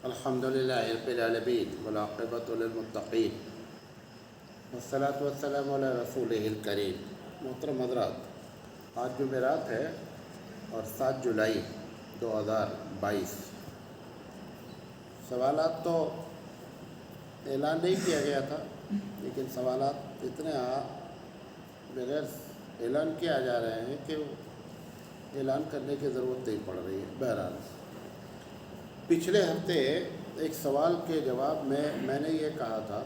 الحمدللہ رب العالمین والعاقبۃ للمتقین والصلاۃ والسلام علی رسولہ الکریم۔ محترم حضرات، آج جمعرات ہے اور 7 جولائی 2022۔ سوالات تو اعلان نہیں کیا گیا تھا، لیکن سوالات اتنے بغیر اعلان کیا جا رہے ہیں کہ اعلان کرنے کی ضرورت نہیں پڑ رہی ہے۔ بہرحال پچھلے ہفتے ایک سوال کے جواب میں نے یہ کہا تھا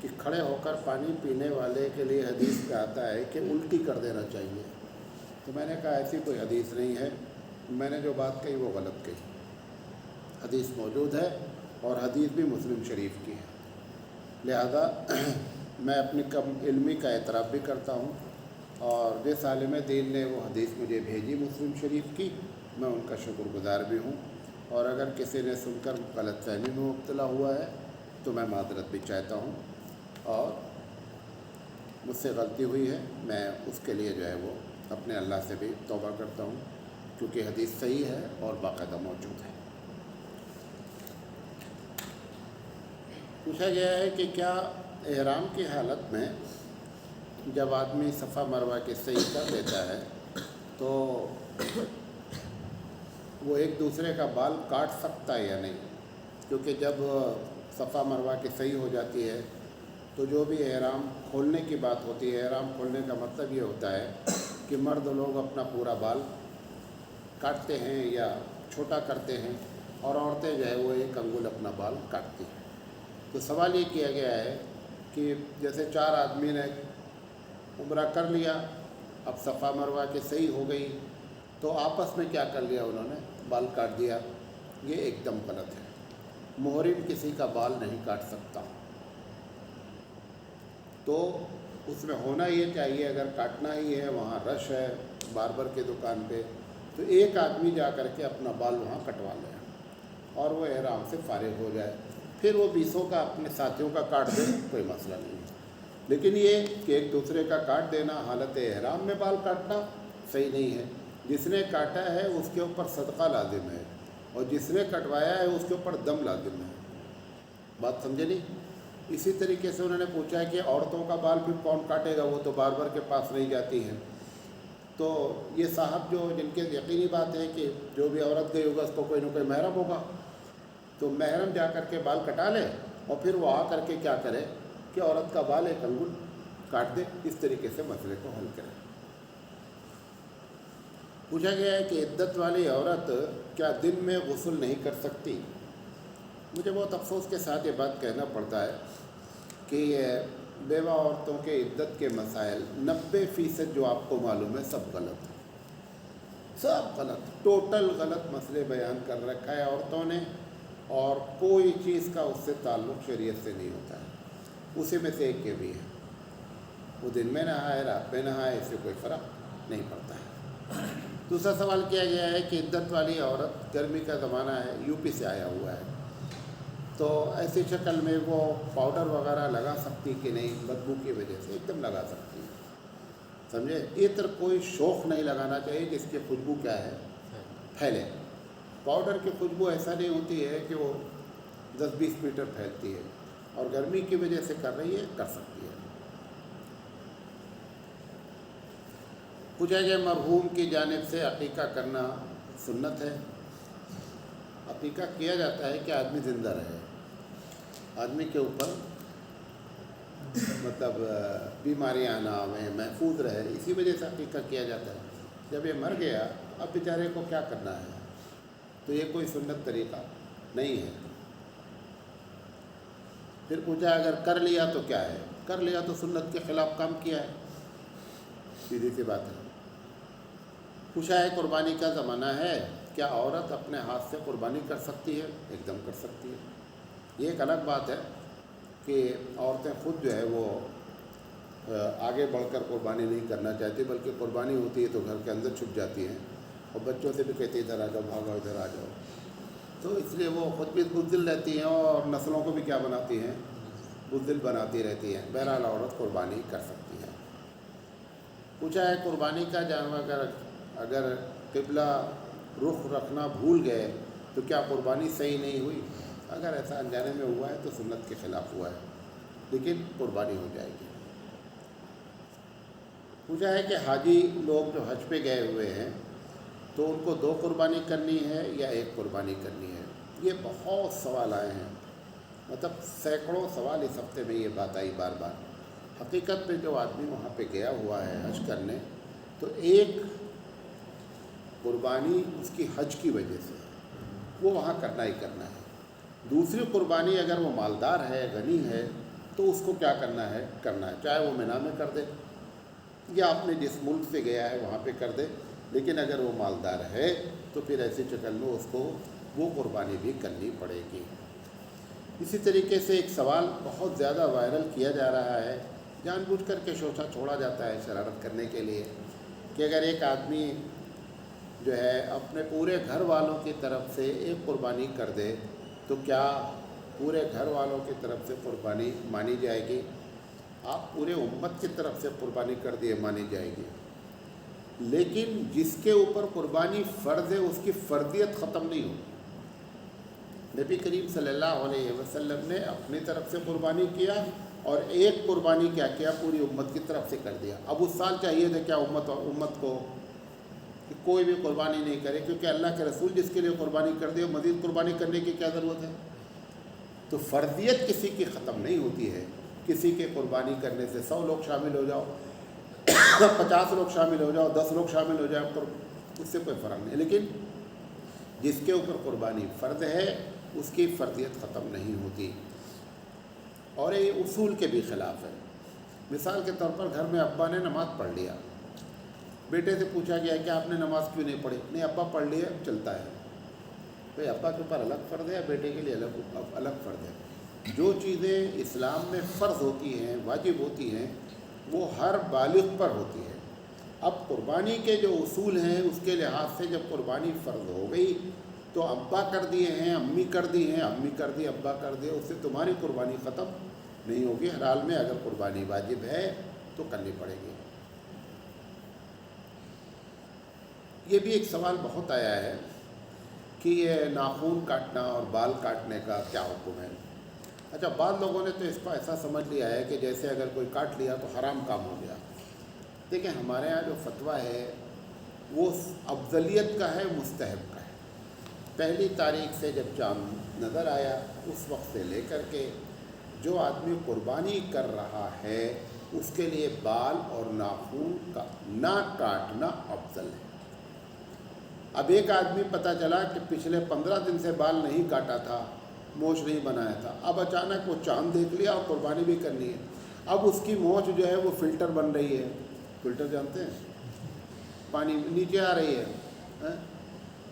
کہ کھڑے ہو کر پانی پینے والے کے لیے حدیث میں آتا ہے کہ الٹی کر دینا چاہیے، تو میں نے کہا ایسی کوئی حدیث نہیں ہے، میں نے جو بات کہی وہ غلط کہی۔ حدیث موجود ہے اور حدیث بھی مسلم شریف کی ہے، لہذا میں اپنی کم علمی کا اعتراف بھی کرتا ہوں، اور جس عالم دین نے وہ حدیث مجھے بھیجی مسلم شریف کی، میں ان کا شکر گزار بھی ہوں، اور اگر کسی نے سن کر غلط فہمی میں مبتلا ہوا ہے تو میں معذرت بھی چاہتا ہوں، اور مجھ سے غلطی ہوئی ہے، میں اس کے لیے جو ہے وہ اپنے اللہ سے بھی توبہ کرتا ہوں، کیونکہ حدیث صحیح ہے اور باقاعدہ موجود ہے۔ پوچھا گیا ہے کہ کیا احرام کی حالت میں جب آدمی صفا مروہ کی صحیح کر لیتا ہے تو وہ ایک دوسرے کا بال کاٹ سکتا ہے یا نہیں؟ کیونکہ جب صفا مروہ کی صحیح ہو جاتی ہے تو جو بھی احرام کھولنے کی بات ہوتی ہے، احرام کھولنے کا مطلب یہ ہوتا ہے کہ مرد لوگ اپنا پورا بال کاٹتے ہیں یا چھوٹا کرتے ہیں، اور عورتیں جو ہے وہ ایک انگل اپنا بال کاٹتی ہیں۔ تو سوال یہ کیا گیا ہے کہ جیسے 4 آدمی نے عمرہ کر لیا، اب صفا مروہ کی صحیح ہو گئی، تو آپس میں کیا کر لیا انہوں نے؟ بال کاٹ دیا۔ یہ ایک دم غلط ہے، محرم کسی کا بال نہیں کاٹ سکتا۔ تو اس میں ہونا یہ چاہیے، اگر کاٹنا ہی ہے، وہاں رش ہے باربر کی دکان پہ، تو ایک آدمی جا کر کے اپنا بال وہاں کٹوا لے اور وہ احرام سے فارغ ہو جائے، پھر وہ 20 کا اپنے ساتھیوں کا کاٹ دے، کوئی مسئلہ نہیں ہے۔ لیکن یہ کہ ایک دوسرے کا کاٹ دینا، حالت احرام میں بال کاٹنا صحیح نہیں ہے۔ جس نے کاٹا ہے اس کے اوپر صدقہ لازم ہے، اور جس نے کٹوایا ہے اس کے اوپر دم لازم ہے۔ بات سمجھے نہیں؟ اسی طریقے سے انہوں نے پوچھا ہے کہ عورتوں کا بال پھر کون کاٹے گا، وہ تو باربر کے پاس نہیں جاتی ہیں۔ تو یہ صاحب جن کے یقینی بات ہے کہ جو بھی عورت گئی ہوگا اس کو کوئی نہ کوئی محرم ہوگا، تو محرم جا کر کے بال کٹا لے، اور پھر وہ آ کر کے کیا کرے کہ عورت کا بال ایک انگل کاٹ دے، اس طریقے سے مسئلے کو حل کرے۔ پوچھا گیا ہے کہ عدت والی عورت کیا دن میں غسل نہیں کر سکتی؟ مجھے بہت افسوس کے ساتھ یہ بات کہنا پڑتا ہے کہ یہ بیوہ عورتوں کے عدت کے مسائل 90% جو آپ کو معلوم ہے سب غلط ہے، سب غلط، ٹوٹل غلط مسئلے بیان کر رکھا ہے عورتوں نے، اور کوئی چیز کا اس سے تعلق شریعت سے نہیں ہوتا ہے۔ اسی میں سے ایک یہ بھی ہے، وہ دن میں نہائے رات میں نہائے، اس سے کوئی فرق نہیں پڑتا ہے۔ دوسرا سوال کیا گیا ہے کہ عدت والی عورت، گرمی کا زمانہ ہے، یو پی سے آیا ہوا ہے، تو ایسی شکل میں وہ پاؤڈر وغیرہ لگا سکتی کہ نہیں؟ بدبو کی وجہ سے ایک دم لگا سکتی ہے، سمجھے؟ عطر کوئی شوق نہیں لگانا چاہیے جس کی خوشبو کیا ہے؟ پھیلے۔ پاؤڈر کی خوشبو ایسا نہیں ہوتی ہے کہ وہ 10-20 میٹر پھیلتی ہے، اور گرمی کی وجہ سے کر رہی ہے، کر سکتی ہے۔ پوچھا گیا مرحوم کی جانب سے عقیقہ کرنا سنت ہے؟ عقیقہ کیا جاتا ہے کہ آدمی زندہ رہے، آدمی کے اوپر مطلب بیماریاں نہ آئیں، محفوظ رہے، اسی وجہ سے عقیقہ کیا جاتا ہے۔ جب یہ مر گیا اب بیچارے کو کیا کرنا ہے؟ تو یہ کوئی سنت طریقہ نہیں ہے۔ پھر پوچھا اگر کر لیا تو کیا ہے؟ کر لیا تو سنت کے خلاف کام کیا ہے، سیدھی سی بات ہے۔ پوچھا ہے قربانی کا زمانہ ہے، کیا عورت اپنے ہاتھ سے قربانی کر سکتی ہے؟ ایک دم کر سکتی ہے۔ یہ ایک الگ بات ہے کہ عورتیں خود جو ہے وہ آگے بڑھ کر قربانی نہیں کرنا چاہتی، بلکہ قربانی ہوتی ہے تو گھر کے اندر چھپ جاتی ہیں، اور بچوں سے بھی کہتی ادھر آ جاؤ، بھاگو ادھر آ جاؤ، تو اس لیے وہ خود بھی بزدل رہتی ہیں اور نسلوں کو بھی کیا بناتی ہیں؟ بزدل بناتی رہتی ہیں۔ بہرحال عورت قربانی کر سکتی ہے۔ پوچھا ہے قربانی کا جانور اگر قبلہ رخ رکھنا بھول گئے تو کیا قربانی صحیح نہیں ہوئی؟ اگر ایسا انجانے میں ہوا ہے تو سنت کے خلاف ہوا ہے، لیکن قربانی ہو جائے گی۔ پوچھا ہے کہ حاجی لوگ جو حج پہ گئے ہوئے ہیں تو ان کو 2 قربانی کرنی ہے یا 1 قربانی کرنی ہے؟ یہ بہت سوال آئے ہیں، مطلب سینکڑوں سوال اس ہفتے میں یہ بات آئی بار بار۔ حقیقت میں جو آدمی وہاں پہ گیا ہوا ہے حج کرنے، تو 1 قربانی اس کی حج کی وجہ سے وہ وہاں کرنا ہی کرنا ہے۔ دوسری قربانی اگر وہ مالدار ہے، غنی ہے، تو اس کو کیا کرنا ہے، چاہے وہ مینا میں کر دے یا اپنے جس ملک سے گیا ہے وہاں پہ کر دے، لیکن اگر وہ مالدار ہے تو پھر ایسی شکل میں اس کو وہ قربانی بھی کرنی پڑے گی۔ اسی طریقے سے ایک سوال بہت زیادہ وائرل کیا جا رہا ہے، جان بوجھ کر کے شوشہ چھوڑا جاتا ہے شرارت کرنے کے لیے، کہ اگر ایک آدمی جو ہے اپنے پورے گھر والوں کی طرف سے 1 قربانی کر دے تو کیا پورے گھر والوں کی طرف سے قربانی مانی جائے گی؟ آپ پورے امت کی طرف سے قربانی کر دیے مانی جائے گی، لیکن جس کے اوپر قربانی فرض ہے اس کی فرضیت ختم نہیں ہوگی۔ نبی کریم صلی اللہ علیہ وسلم نے اپنی طرف سے قربانی کیا اور 1 قربانی کیا پوری امت کی طرف سے کر دیا۔ اب اس سال چاہیے تھا کیا امت کو کہ کوئی بھی قربانی نہیں کرے، کیونکہ اللہ کے رسول جس کے لیے قربانی کر دے مزید قربانی کرنے کی کیا ضرورت ہے؟ تو فرضیت کسی کی ختم نہیں ہوتی ہے۔ کسی کے قربانی کرنے سے 100 لوگ شامل ہو جاؤ، 50 لوگ شامل ہو جاؤ، 10 لوگ شامل ہو جائیں، اس سے کوئی فرق نہیں، لیکن جس کے اوپر قربانی فرض ہے اس کی فرضیت ختم نہیں ہوتی، اور یہ اصول کے بھی خلاف ہے۔ مثال کے طور پر گھر میں ابا نے نماز پڑھ لیا، بیٹے سے پوچھا گیا کہ آپ نے نماز کیوں نہیں پڑھی؟ نہیں ابا پڑھ لیا، چلتا ہے۔ بھائی ابا کے اوپر الگ فرض ہے یا بیٹے کے لیے الگ فرض ہے؟ جو چیزیں اسلام میں فرض ہوتی ہیں، واجب ہوتی ہیں، وہ ہر بالغ پر ہوتی ہے۔ اب قربانی کے جو اصول ہیں اس کے لحاظ سے جب قربانی فرض ہو گئی تو ابا کر دیے ہیں، امی کر دی ہیں، امی کر دی، ابا کر دیا، اس سے تمہاری قربانی ختم نہیں ہوگی۔ ہر حال میں اگر قربانی واجب ہے تو کرنی پڑے گی۔ یہ بھی ایک سوال بہت آیا ہے کہ یہ ناخن کاٹنا اور بال کاٹنے کا کیا حکم ہے؟ اچھا، بعض لوگوں نے تو اس کو ایسا سمجھ لیا ہے کہ جیسے اگر کوئی کاٹ لیا تو حرام کام ہو گیا۔ دیکھیں ہمارے یہاں جو فتویٰ ہے وہ افضلیت کا ہے، مستحب کا ہے۔ پہلی تاریخ سے جب چاند نظر آیا اس وقت سے لے کر کے جو آدمی قربانی کر رہا ہے اس کے لیے بال اور ناخن کا نہ کاٹنا افضل ہے۔ اب ایک آدمی پتہ چلا کہ پچھلے 15 دن سے بال نہیں کاٹا تھا، مونچھ نہیں بنایا تھا، اب اچانک وہ چاند دیکھ لیا اور قربانی بھی کرنی ہے۔ اب اس کی مونچھ جو ہے وہ فلٹر بن رہی ہے، فلٹر جانتے ہیں، پانی نیچے آ رہی ہے۔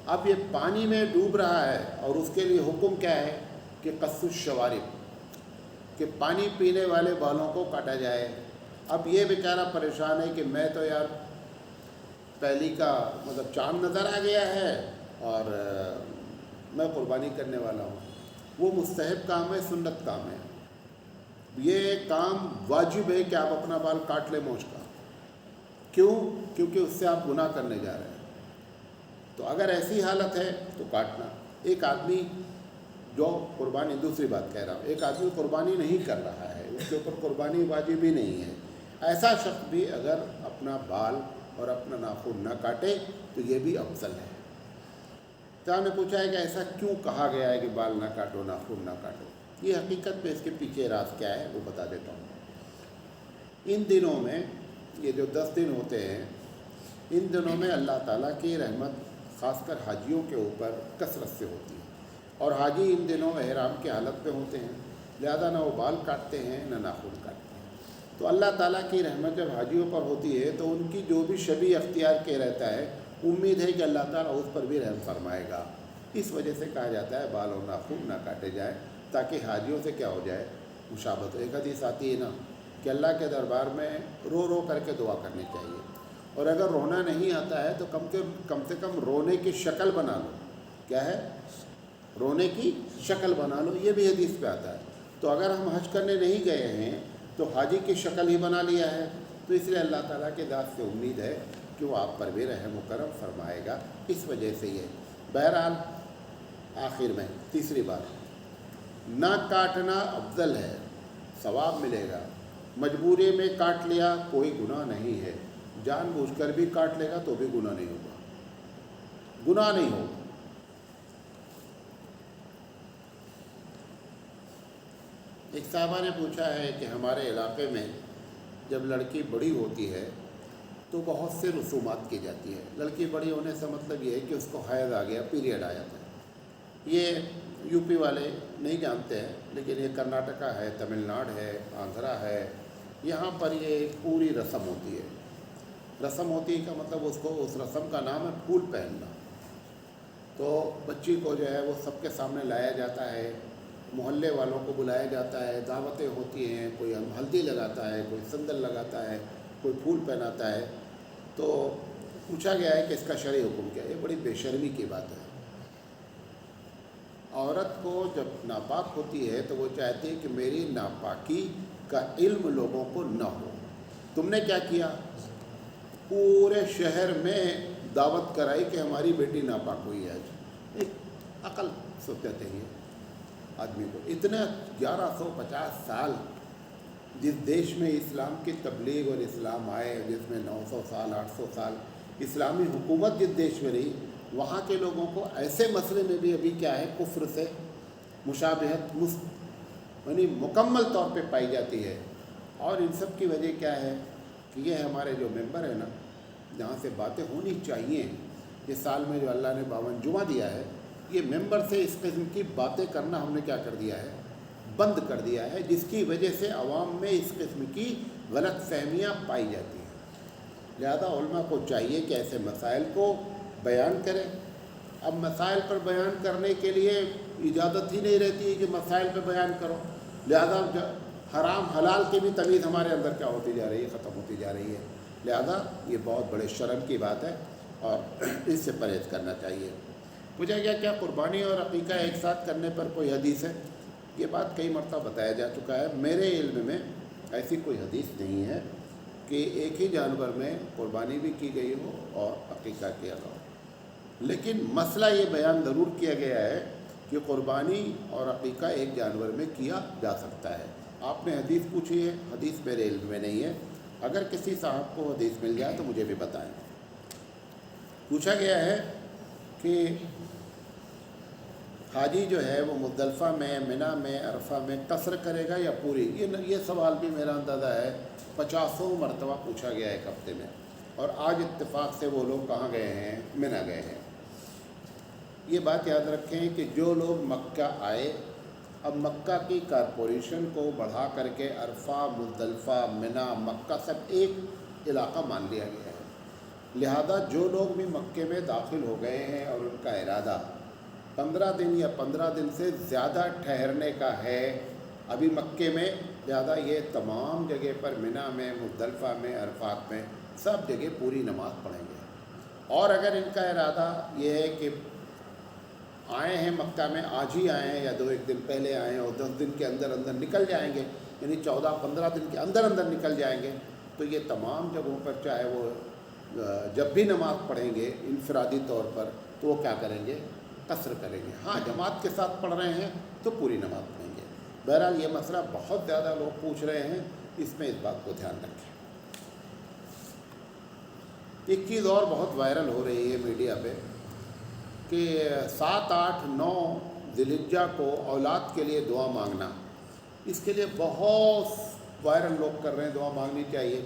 اب یہ پانی میں ڈوب رہا ہے اور اس کے لیے حکم کیا ہے کہ قص الشوارب، کہ پانی پینے والے بالوں کو کاٹا جائے۔ اب یہ بیچارہ پریشان ہے کہ میں تو یار پہلی کا مطلب چاند نظر آ گیا ہے اور میں قربانی کرنے والا ہوں۔ وہ مستحب کام ہے، سنت کام ہے۔ یہ کام واجب ہے کہ آپ اپنا بال کاٹ لیں مونچھ کا۔ کیوں؟ کیونکہ اس سے آپ گناہ کرنے جا رہے ہیں۔ تو اگر ایسی حالت ہے تو کاٹنا۔ ایک آدمی جو قربانی، دوسری بات کہہ رہا ہوں، ایک آدمی قربانی نہیں کر رہا ہے، اس کے اوپر قربانی واجب ہی نہیں ہے، ایسا شخص بھی اگر اپنا بال اور اپنا ناخن نہ کاٹے تو یہ بھی افضل ہے۔ تو آپ نے پوچھا ہے کہ ایسا کیوں کہا گیا ہے کہ بال نہ کاٹو، ناخن نہ کاٹو؟ یہ حقیقت میں اس کے پیچھے راز کیا ہے وہ بتا دیتا ہوں۔ ان دنوں میں یہ جو 10 دن ہوتے ہیں، ان دنوں میں اللہ تعالیٰ کی رحمت خاص کر حاجیوں کے اوپر کثرت سے ہوتی ہے، اور حاجی ان دنوں احرام کے حالت میں ہوتے ہیں، لہذا نہ وہ بال کاٹتے ہیں نہ ناخن کاٹتے ہیں۔ تو اللہ تعالیٰ کی رحمت جب حاجیوں پر ہوتی ہے تو ان کی جو بھی شبیہ اختیار کے رہتا ہے، امید ہے کہ اللہ تعالیٰ اس پر بھی رحم فرمائے گا۔ اس وجہ سے کہا جاتا ہے بال اور ناخن نہ کاٹے جائیں، تاکہ حاجیوں سے کیا ہو جائے، مشابہت ہو۔ ایک حدیث آتی ہے نا کہ اللہ کے دربار میں رو رو کر کے دعا کرنی چاہیے، اور اگر رونا نہیں آتا ہے تو کم سے کم رونے کی شکل بنا لو۔ کیا ہے؟ رونے کی شکل بنا لو، یہ بھی حدیث پہ آتا ہے۔ تو اگر ہم حج کرنے نہیں گئے ہیں تو حاجی کی شکل ہی بنا لیا ہے، تو اس لیے اللہ تعالیٰ کے ذات سے امید ہے کہ وہ آپ پر بھی رحم و کرم فرمائے گا۔ اس وجہ سے یہ بہرحال آخر میں تیسری بات نہ کاٹنا افضل ہے، ثواب ملے گا۔ مجبوری میں کاٹ لیا کوئی گناہ نہیں ہے، جان بوجھ کر بھی کاٹ لے گا تو بھی گناہ نہیں ہوگا، گناہ نہیں ہوگا۔ ایک صاحبہ نے پوچھا ہے کہ ہمارے علاقے میں جب لڑکی بڑی ہوتی ہے تو بہت سے رسومات کی جاتی ہے۔ لڑکی بڑی ہونے سے مطلب یہ ہے کہ اس کو حیض آ گیا، پیریڈ آ جاتا ہے۔ یہ یو پی والے نہیں جانتے ہیں، لیکن یہ کرناٹکا ہے، تمل ناڈو ہے، آندھرا ہے، یہاں پر یہ ایک پوری رسم ہوتی ہے۔ رسم ہوتی ہے کا مطلب اس رسم کا نام ہے پھول پہننا۔ تو بچی کو جو ہے وہ سب کے سامنے لایا جاتا ہے، محلے والوں کو بلایا جاتا ہے، دعوتیں ہوتی ہیں، کوئی ہلدی لگاتا ہے، کوئی سندل لگاتا ہے، کوئی پھول پہناتا ہے۔ تو پوچھا گیا ہے کہ اس کا شرعی حکم کیا ہے؟ یہ بڑی بے شرمی کی بات ہے۔ عورت کو جب ناپاک ہوتی ہے تو وہ چاہتی ہے کہ میری ناپاکی کا علم لوگوں کو نہ ہو۔ تم نے کیا کیا؟ پورے شہر میں دعوت کرائی کہ ہماری بیٹی ناپاک ہوئی ہے۔ آج ایک عقل سوچنا چاہیے آدمی کو۔ اتنے 1150 سال جس دیش میں اسلام کی تبلیغ اور اسلام آئے، جس میں 900 سال 800 سال اسلامی حکومت جس دیش میں رہی، وہاں کے لوگوں کو ایسے مسئلے میں بھی ابھی کیا ہے، کفر سے مشابہت یعنی مکمل طور پہ پائی جاتی ہے۔ اور ان سب کی وجہ کیا ہے کہ یہ ہمارے جو ممبر ہیں نا، جہاں سے باتیں ہونی چاہیے، یہ سال میں جو اللہ نے 52 جمعہ دیا ہے، یہ ممبر سے اس قسم کی باتیں کرنا ہم نے کیا کر دیا ہے، بند کر دیا ہے، جس کی وجہ سے عوام میں اس قسم کی غلط فہمیاں پائی جاتی ہیں۔ لہذا علماء کو چاہیے کہ ایسے مسائل کو بیان کریں۔ اب مسائل پر بیان کرنے کے لیے اجازت ہی نہیں رہتی ہے کہ مسائل پہ بیان کرو، لہذا حرام حلال کی بھی تمیز ہمارے اندر کیا ہوتی جا رہی ہے، ختم ہوتی جا رہی ہے۔ لہذا یہ بہت بڑے شرم کی بات ہے اور اس سے پرہیز کرنا چاہیے۔ پوچھا گیا کیا قربانی اور عقیقہ ایک ساتھ کرنے پر کوئی حدیث ہے؟ یہ بات کئی مرتبہ بتایا جا چکا ہے۔ میرے علم میں ایسی کوئی حدیث نہیں ہے کہ ایک ہی جانور میں قربانی بھی کی گئی ہو اور عقیقہ کیا گیا ہو، لیکن مسئلہ یہ بیان ضرور کیا گیا ہے کہ قربانی اور عقیقہ ایک جانور میں کیا جا سکتا ہے۔ آپ نے حدیث پوچھی ہے، حدیث میرے علم میں نہیں ہے، اگر کسی صاحب کو حدیث مل جائے تو مجھے بھی بتائیں۔ پوچھا گیا ہے کہ حاجی جو ہے وہ مزدلفہ میں، منی میں، عرفہ میں قصر کرے گا یا پوری؟ یہ سوال بھی میرا اندازہ ہے 50 مرتبہ پوچھا گیا ایک ہفتے میں، اور آج اتفاق سے وہ لوگ کہاں گئے ہیں؟ منی گئے ہیں۔ یہ بات یاد رکھیں کہ جو لوگ مکہ آئے، اب مکہ کی کارپوریشن کو بڑھا کر کے عرفہ، مزدلفہ، منی، مکہ سب ایک علاقہ مان لیا گیا ہے۔ لہذا جو لوگ بھی مکے میں داخل ہو گئے ہیں اور ان کا ارادہ 15 دن یا 15 دن سے زیادہ ٹھہرنے کا ہے ابھی مکے میں، لہذا یہ تمام جگہ پر منی میں، مزدلفہ میں، عرفات میں سب جگہ پوری نماز پڑھیں گے۔ اور اگر ان کا ارادہ یہ ہے کہ آئے ہیں مکہ میں، آج ہی آئے ہیں یا 2-1 دن پہلے آئے ہیں اور 10 دن کے اندر اندر نکل جائیں گے، یعنی 14-15 دن کے اندر اندر نکل جائیں گے، تو یہ تمام جگہوں پر چاہے وہ جب بھی نماز پڑھیں گے انفرادی طور پر تو وہ کیا کریں گے؟ قصر کریں گے۔ ہاں جماعت کے ساتھ پڑھ رہے ہیں تو پوری نماز پڑھیں گے۔ بہرحال یہ مسئلہ بہت زیادہ لوگ پوچھ رہے ہیں، اس میں اس بات کو دھیان رکھیں۔ ایک چیز اور بہت وائرل ہو رہی ہے میڈیا پہ کہ 7، 8، 9 ذی الحجہ کو اولاد کے لیے دعا مانگنا، اس کے لیے بہت وائرل لوگ کر رہے ہیں۔ دعا مانگنی چاہیے،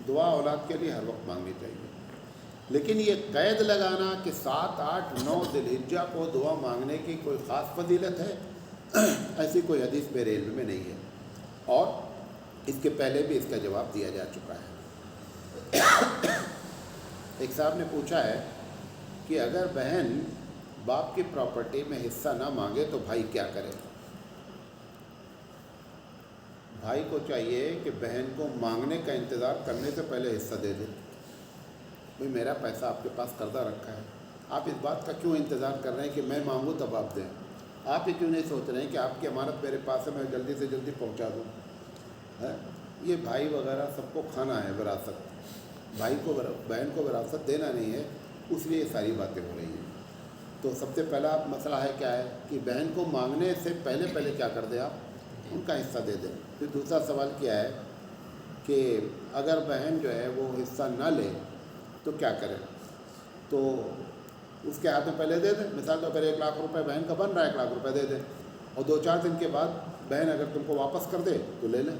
دعا اولاد کے لیے ہر وقت مانگنی چاہیے، لیکن یہ قید لگانا کہ 7، 8، 9 ذی الحجہ کو دعا مانگنے کی کوئی خاص فضیلت ہے، ایسی کوئی حدیث میرے علم میں نہیں ہے، اور اس کے پہلے بھی اس کا جواب دیا جا چکا ہے۔ ایک صاحب نے پوچھا ہے کہ اگر بہن باپ کی پراپرٹی میں حصہ نہ مانگے تو بھائی کیا کرے؟ بھائی کو چاہیے کہ بہن کو مانگنے کا انتظار کرنے سے پہلے حصہ دے دے۔ بھئی میرا پیسہ آپ کے پاس قرضہ رکھا ہے، آپ اس بات کا کیوں انتظار کر رہے ہیں کہ میں مانگوں تب آپ دیں؟ آپ یہ کیوں نہیں سوچ رہے ہیں کہ آپ کی امانت میرے پاس ہے، میں جلدی سے جلدی پہنچا دوں؟ یہ بھائی وغیرہ سب کو کھانا ہے وراثت، بھائی کو بہن کو وراثت دینا نہیں ہے، اس لیے یہ ساری باتیں ہو رہی ہیں۔ تو سب سے پہلا مسئلہ ہے کیا ہے کہ بہن کو مانگنے سے پہلے کیا کر دیں آپ، ان کا حصہ دے دیں۔ پھر دوسرا سوال کیا ہے کہ اگر بہن جو ہے وہ حصہ نہ لے تو کیا کریں، تو اس کے ہاتھ میں پہلے دے دیں۔ مثال طور پر 1 لاکھ روپے بہن کا بن رہا ہے، 1 لاکھ روپے دے دیں، اور 2-4 دن کے بعد بہن اگر تم کو واپس کر دے تو لے لیں۔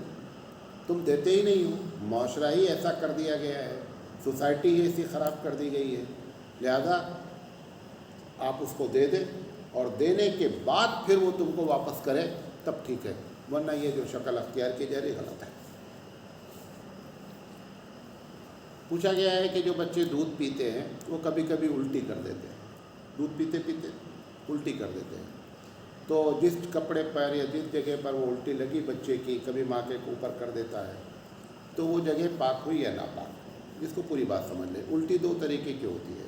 تم دیتے ہی نہیں ہو، معاشرہ ہی ایسا کر دیا گیا ہے، سوسائٹی ہی ایسی خراب کر دی گئی ہے، لہذا آپ اس کو دے دیں، اور دینے کے بعد پھر وہ تم کو واپس کرے تب ٹھیک ہے، ورنہ یہ جو شکل اختیار کی جا رہی غلط ہے۔ پوچھا گیا ہے کہ جو بچے دودھ پیتے ہیں وہ کبھی کبھی الٹی کر دیتے ہیں، دودھ پیتے پیتے الٹی کر دیتے ہیں، تو جس کپڑے پر یا جس جگہ پر وہ الٹی لگی بچے کی، کبھی ماں کے اوپر کر دیتا ہے، تو وہ جگہ پاک ہوئی یا ناپاک، جس کو پوری بات سمجھ لیں۔ الٹی 2 طریقے کی ہوتی ہے،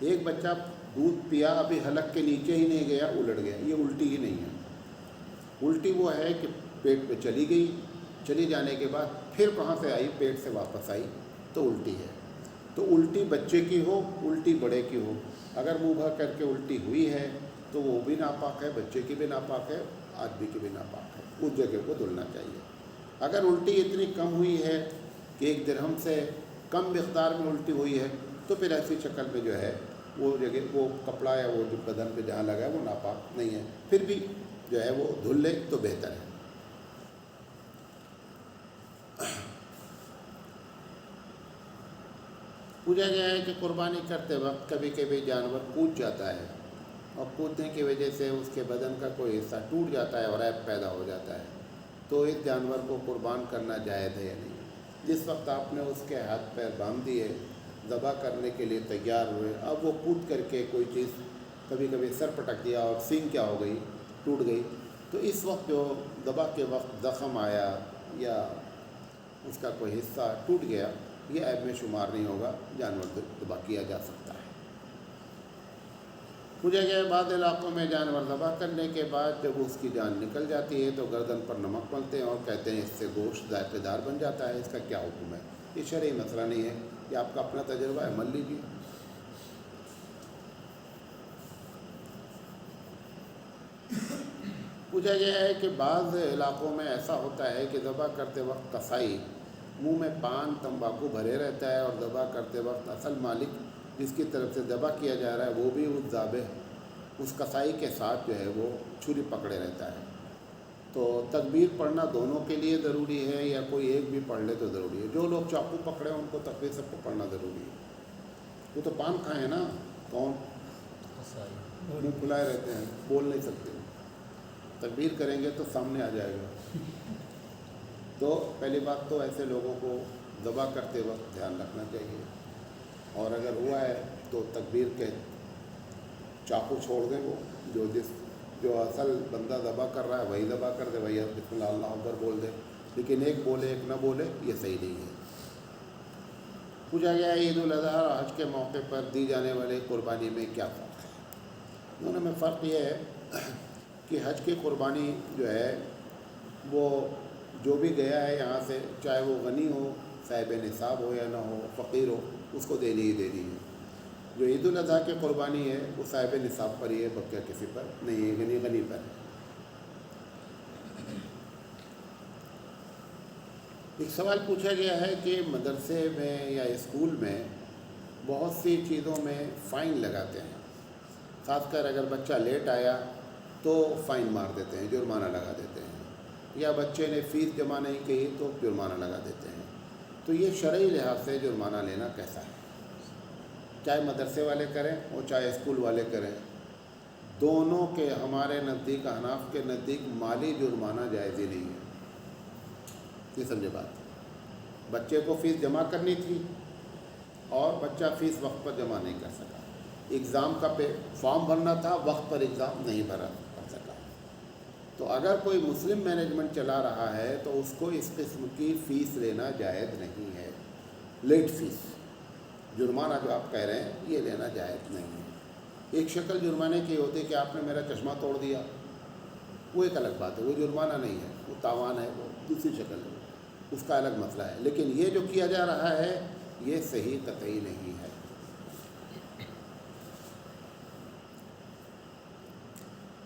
ایک بچہ دودھ پیا ابھی حلق کے نیچے ہی نہیں گیا الٹ گیا، یہ الٹی ہی نہیں ہے۔ الٹی وہ ہے کہ پیٹ پہ چلی گئی، چلی جانے کے بعد پھر کہاں سے آئی، پیٹ سے واپس آئی، تو الٹی ہے۔ تو الٹی بچے کی ہو، الٹی بڑے کی ہو، اگر منہ بھر کر کے الٹی ہوئی ہے تو وہ بھی ناپاک ہے، بچے کی بھی ناپاک ہے، آدمی کی بھی ناپاک ہے، اس جگہ کو دھلنا چاہیے۔ اگر الٹی اتنی کم ہوئی ہے کہ 1 درہم سے کم مقدار میں الٹی ہوئی ہے تو پھر ایسی شکل میں جو ہے وہ جگہ، وہ کپڑا یا وہ جو بدن پہ جہاں لگا ہے وہ ناپاک نہیں ہے، پھر بھی جو ہے وہ دھل لے تو بہتر ہے۔ پوچھا گیا ہے کہ قربانی کرتے وقت کبھی کبھی جانور کود جاتا ہے، اور کودنے کی وجہ سے اس کے بدن کا کوئی حصہ ٹوٹ جاتا ہے اور عیب پیدا ہو جاتا ہے، تو اس جانور کو قربان کرنا جائز ہے یا نہیں؟ جس وقت آپ نے اس کے ہاتھ پیر باندھ دیے، ذبح کرنے کے لیے تیار ہوئے، اب وہ کود کر کے کوئی چیز، کبھی کبھی سر پٹک دیا اور سینگ کیا ہو گئی، ٹوٹ گئی، تو اس وقت جو ذبح کے وقت زخم آیا یا اس کا کوئی حصہ ٹوٹ گیا، یہ عیب میں شمار نہیں ہوگا، جانور ذبح کیا جا سکتا ہے۔ پوچھا گیا بعض علاقوں میں جانور ذبح کرنے کے بعد جب اس کی جان نکل جاتی ہے تو گردن پر نمک ملتے ہیں اور کہتے ہیں اس سے گوشت ذائقے دار بن جاتا ہے، اس کا کیا حکم ہے؟ یہ شرعی مسئلہ نہیں ہے، یہ آپ کا اپنا تجربہ ہے، مان لیجیے۔ پوچھا گیا ہے کہ بعض علاقوں میں ایسا ہوتا ہے کہ ذبح کرتے وقت قصائی منہ میں پان تمباکو بھرے رہتا ہے، اور ذبح کرتے وقت اصل مالک جس کی طرف سے ذبح کیا جا رہا ہے وہ بھی اس ذابح، اس قصائی کے ساتھ جو ہے وہ چھری پکڑے رہتا ہے، تو تکبیر پڑھنا دونوں کے لیے ضروری ہے یا کوئی ایک بھی پڑھ لے تو ضروری ہے؟ جو لوگ چاقو پکڑے ہیں ان کو تکبیر سب کو پڑھنا ضروری ہے، وہ تو پان کھائے ہیں نا، کون منہ پھلائے رہتے ہیں، بول نہیں سکتے، تکبیر کریں گے تو سامنے آ جائے گا۔ تو پہلی بات تو ایسے لوگوں کو ذبح کرتے وقت دھیان رکھنا چاہیے، اور اگر ہوا ہے تو تکبیر کے چاقو چھوڑ دیں، وہ جو اصل بندہ ذبح کر رہا ہے وہی ذبح کر دے، وہی بسم اللہ اللہ اکبر بول دے، لیکن ایک بولے ایک نہ بولے یہ صحیح نہیں ہے۔ پوچھا گیا ہے عید الاضحیٰ اور حج کے موقع پر دی جانے والے قربانی میں کیا فرق ہے؟ دونوں میں فرق یہ ہے کہ حج کی قربانی جو ہے وہ جو بھی گیا ہے یہاں سے، چاہے وہ غنی ہو، صاحب نصاب ہو یا نہ ہو، فقیر ہو، اس کو دینی ہی دینی ہے۔ جو عید الاضحیٰ کی قربانی ہے وہ صاحب نصاب پر ہی ہے، بقیہ کسی پر نہیں ہے، غنی پر ہے۔ ایک سوال پوچھا گیا ہے کہ مدرسے میں یا اسکول میں بہت سی چیزوں میں فائن لگاتے ہیں، خاص کر اگر بچہ لیٹ آیا تو فائن مار دیتے ہیں، جرمانہ لگا دیتے ہیں، یا بچے نے فیس جمع نہیں کی تو جرمانہ لگا دیتے ہیں، تو یہ شرعی لحاظ سے جرمانہ لینا کیسا ہے؟ چاہے مدرسے والے کریں اور چاہے اسکول والے کریں، دونوں کے ہمارے نزدیک، احناف کے نزدیک مالی جرمانہ جائز ہی نہیں ہے۔ یہ سمجھے بات، بچے کو فیس جمع کرنی تھی اور بچہ فیس وقت پر جمع نہیں کر سکا، ایگزام کا فارم بھرنا تھا، وقت پر ایگزام نہیں بھر سکا، تو اگر کوئی مسلم مینجمنٹ چلا رہا ہے تو اس کو اس قسم کی فیس لینا جائز نہیں ہے، لیٹ فیس، جرمانہ جو آپ کہہ رہے ہیں یہ لینا جائز نہیں ہے۔ ایک شکل جرمانے کی ہوتی ہے کہ آپ نے میرا چشمہ توڑ دیا، وہ ایک الگ بات ہے، وہ جرمانہ نہیں ہے، وہ تاوان ہے، وہ دوسری شکل ہے، اس کا الگ مسئلہ ہے، لیکن یہ جو کیا جا رہا ہے یہ صحیح قطعی نہیں ہے۔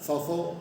100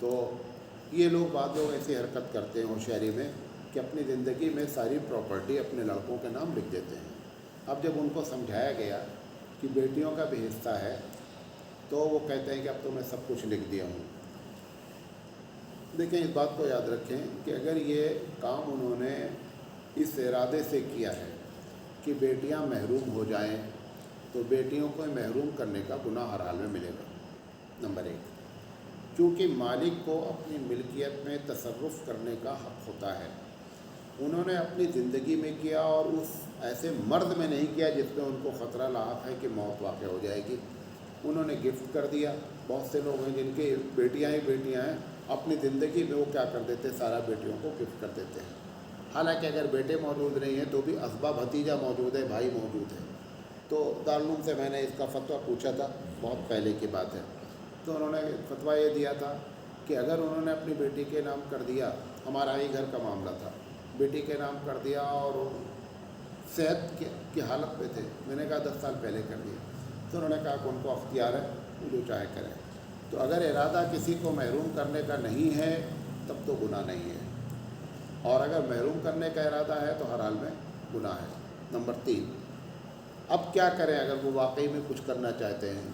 تو یہ لوگ بعض لوگ ایسی حرکت کرتے ہیں ہوشیاری میں کہ اپنی زندگی میں ساری پراپرٹی اپنے لڑکوں کے نام لکھ دیتے ہیں۔ اب جب ان کو سمجھایا گیا کہ بیٹیوں کا بھی حصہ ہے تو وہ کہتے ہیں کہ اب تو میں سب کچھ لکھ دیا ہوں۔ دیکھیں، اس بات کو یاد رکھیں کہ اگر یہ کام انہوں نے اس ارادے سے کیا ہے کہ بیٹیاں محروم ہو جائیں تو بیٹیوں کو محروم کرنے کا گناہ ہر حال میں ملے گا۔ نمبر 1، چونکہ مالک کو اپنی ملکیت میں تصرف کرنے کا حق ہوتا ہے۔ انہوں نے اپنی زندگی میں کیا اور اس ایسے مرد میں نہیں کیا جس میں ان کو خطرہ لاحق ہے کہ موت واقع ہو جائے گی۔ انہوں نے گفٹ کر دیا۔ بہت سے لوگ ہیں جن کی بیٹیاں ہی بیٹیاں ہیں، اپنی زندگی میں وہ کیا کر دیتے، سارا بیٹیوں کو گفٹ کر دیتے ہیں۔ حالانکہ اگر بیٹے موجود نہیں ہیں تو بھی اسباب بھتیجا موجود ہے، بھائی موجود ہے۔ تو دارالعلوم سے میں نے اس کا فتویٰ پوچھا تھا، بہت پہلے کی بات ہے، تو انہوں نے فتویٰ یہ دیا تھا کہ اگر انہوں نے اپنی بیٹی کے نام کر دیا، ہمارا ہی گھر کا معاملہ تھا، بیٹی کے نام کر دیا اور صحت کی حالت پہ تھے، میں نے کہا 10 سال پہلے کر دیا، تو انہوں نے کہا کہ ان کو اختیار ہے، وہ جو چاہے کریں۔ تو اگر ارادہ کسی کو محروم کرنے کا نہیں ہے تب تو گناہ نہیں ہے، اور اگر محروم کرنے کا ارادہ ہے تو ہر حال میں گناہ ہے۔ نمبر 3، اب کیا کریں اگر وہ واقعی میں کچھ کرنا چاہتے ہیں؟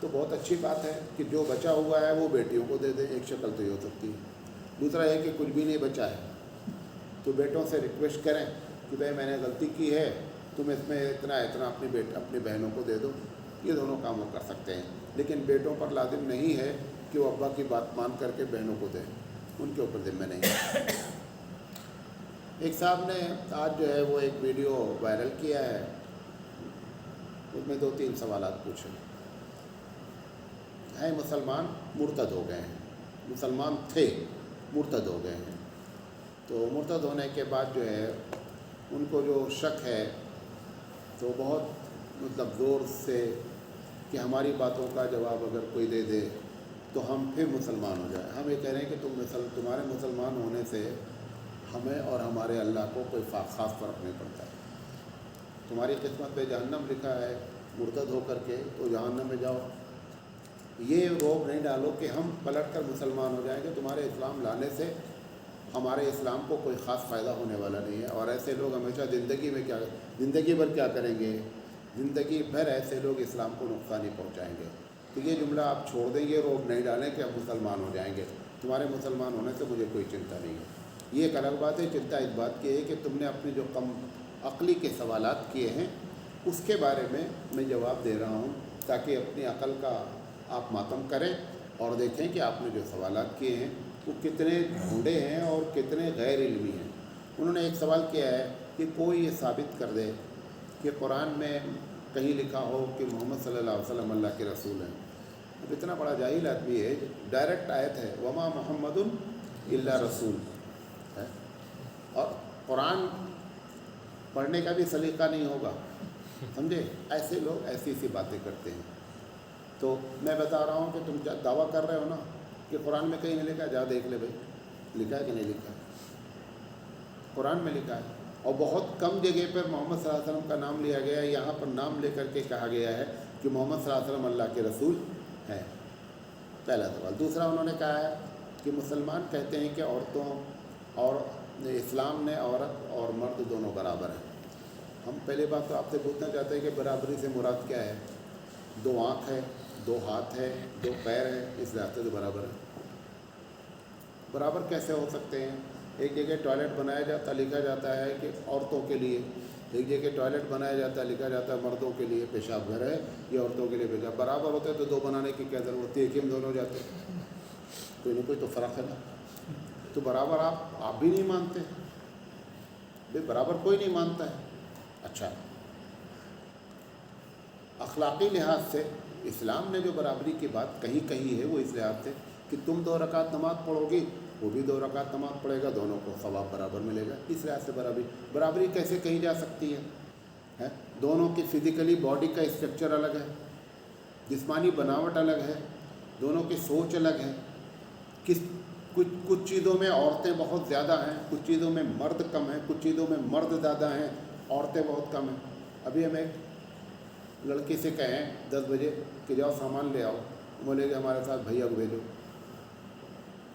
تو بہت اچھی بات ہے کہ جو بچا ہوا ہے وہ بیٹیوں کو دے دیں، ایک شکل تو یہ ہو سکتی ہے۔ دوسرا یہ کہ کچھ بھی نہیں بچا ہے تو بیٹوں سے ریکویسٹ کریں کہ بھائی میں نے غلطی کی ہے، تم اس میں اتنا اپنی بہنوں کو دے دو۔ یہ دونوں کام وہ کر سکتے ہیں، لیکن بیٹوں پر لازم نہیں ہے کہ وہ ابا کی بات مان کر کے بہنوں کو دیں، ان کے اوپر ذمہ نہیں ہے۔ ایک صاحب نے آج جو ہے وہ ایک ویڈیو وائرل کیا ہے، اس میں 2-3 سوالات پوچھے ہیں۔ مسلمان مرتد ہو گئے ہیں، مسلمان تھے مرتد ہو گئے ہیں، تو مرتد ہونے کے بعد جو ہے ان کو جو شک ہے تو بہت زور سے کہ ہماری باتوں کا جواب اگر کوئی دے دے تو ہم پھر مسلمان ہو جائیں۔ ہم یہ کہہ رہے ہیں کہ تمہارے مسلمان ہونے سے ہمیں اور ہمارے اللہ کو کوئی خاص فرق نہیں پڑتا ہے۔ تمہاری قسمت پہ جہنم لکھا ہے، مرتد ہو کر کے تو جہنم میں جاؤ۔ یہ روب نہیں ڈالو کہ ہم پلٹ کر مسلمان ہو جائیں گے، تمہارے اسلام لانے سے ہمارے اسلام کو کوئی خاص فائدہ ہونے والا نہیں ہے۔ اور ایسے لوگ ہمیشہ زندگی بھر کیا کریں گے؟ زندگی بھر ایسے لوگ اسلام کو نقصان ہی پہنچائیں گے۔ تو یہ جملہ آپ چھوڑ دیں، یہ روب نہیں ڈالیں کہ ہم مسلمان ہو جائیں گے، تمہارے مسلمان ہونے سے مجھے کوئی چنتا نہیں ہے۔ یہ ایک الگ بات ہے، چنتا اس بات کی ہے کہ تم نے اپنے جو کم عقلی کے سوالات کیے ہیں اس کے بارے میں جواب دے رہا ہوں، تاکہ اپنی عقل کا آپ ماتم کریں اور دیکھیں کہ آپ نے جو سوالات کیے ہیں وہ کتنے ڈھونڈے ہیں اور کتنے غیر علمی ہیں۔ انہوں نے ایک سوال کیا ہے کہ کوئی یہ ثابت کر دے کہ قرآن میں کہیں لکھا ہو کہ محمد صلی اللہ علیہ وسلم اللہ کے رسول ہیں۔ اب اتنا بڑا جاہل آدمی ہے، ڈائریکٹ آیت ہے وما محمد الا رسول ہے، اور قرآن پڑھنے کا بھی سلیقہ نہیں ہوگا، سمجھے؟ ایسے لوگ ایسی ایسی باتیں کرتے ہیں۔ تو میں بتا رہا ہوں کہ تم دعویٰ کر رہے ہو نا کہ قرآن میں کہیں نہیں لکھا، جا دیکھ لے بھائی لکھا ہے کہ نہیں لکھا ہے۔ قرآن میں لکھا ہے، اور بہت کم جگہ پر محمد صلی اللہ علیہ وسلم کا نام لیا گیا ہے، یہاں پر نام لے کر کے کہا گیا ہے کہ محمد صلی اللہ علیہ وسلم اللہ کے رسول ہیں۔ پہلا سوال۔ دوسرا انہوں نے کہا ہے کہ مسلمان کہتے ہیں کہ عورتوں اور اسلام نے عورت اور مرد دونوں برابر ہیں۔ ہم پہلے بات تو آپ سے پوچھنا چاہتے ہیں کہ برابری سے مراد کیا ہے؟ 2 آنکھ ہے، 2 ہاتھ ہے، 2 پیر ہے، اس لحاظ سے تو برابر ہے۔ برابر کیسے ہو سکتے ہیں؟ ایک جگہ ٹوائلٹ بنایا جاتا لکھا جاتا ہے کہ عورتوں کے لیے، ایک جگہ ٹوائلٹ بنایا جاتا ہے لکھا جاتا ہے مردوں کے لیے پیشاب گھر ہے، یہ عورتوں کے لیے پیشاب۔ برابر ہوتے تو 2 بنانے کی کیا ضرورت ہوتی ہے، ایک ہی میں دونوں جاتے، کوئی نہ کوئی تو فرق ہے نا۔ تو برابر آپ بھی نہیں مانتے بھائی، برابر کوئی نہیں مانتا ہے۔ اچھا، اخلاقی لحاظ سے اسلام نے جو برابری کی بات کہی ہے وہ اس لحاظ سے کہ تم 2 رکعت نماز پڑھو گی، وہ بھی 2 رکعت نماز پڑھے گا، دونوں کو ثواب برابر ملے گا۔ اس لحاظ سے برابری کیسے کہی جا سکتی ہے؟ دونوں کی فزیکلی باڈی کا اسٹرکچر الگ ہے، جسمانی بناوٹ الگ ہے، دونوں کی سوچ الگ ہے۔ کچھ چیزوں میں عورتیں بہت زیادہ ہیں، کچھ چیزوں میں مرد کم ہیں، کچھ چیزوں میں مرد زیادہ ہیں، عورتیں بہت کم ہیں۔ ابھی ہم ایک لڑکی سے کہیں 10 بجے کہ جاؤ سامان لے آؤ، بولے کہ ہمارے ساتھ بھیا کو بھیجو،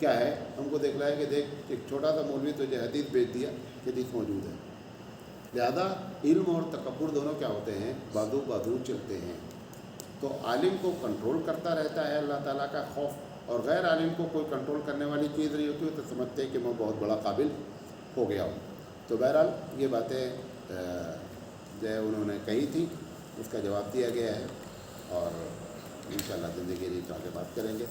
کیا ہے، ہم کو دیکھ رہا ہے کہ دیکھ ایک چھوٹا سا مولوی تجھے حدیث بیچ دیا کہ حدیث موجود ہے۔ لہذا علم اور تکبر دونوں کیا ہوتے ہیں، بازو بازو چلتے ہیں۔ تو عالم کو کنٹرول کرتا رہتا ہے اللہ تعالیٰ کا خوف، اور غیر عالم کو کوئی کنٹرول کرنے والی چیز نہیں ہوتی تو سمجھتے ہیں کہ میں بہت بڑا قابل ہو گیا ہوں۔ تو بہرحال یہ باتیں جو ہے انہوں نے کہی تھی، اس کا جواب دیا گیا ہے، اور انشاءاللہ زندگی نہیں تو آگے بات کریں گے۔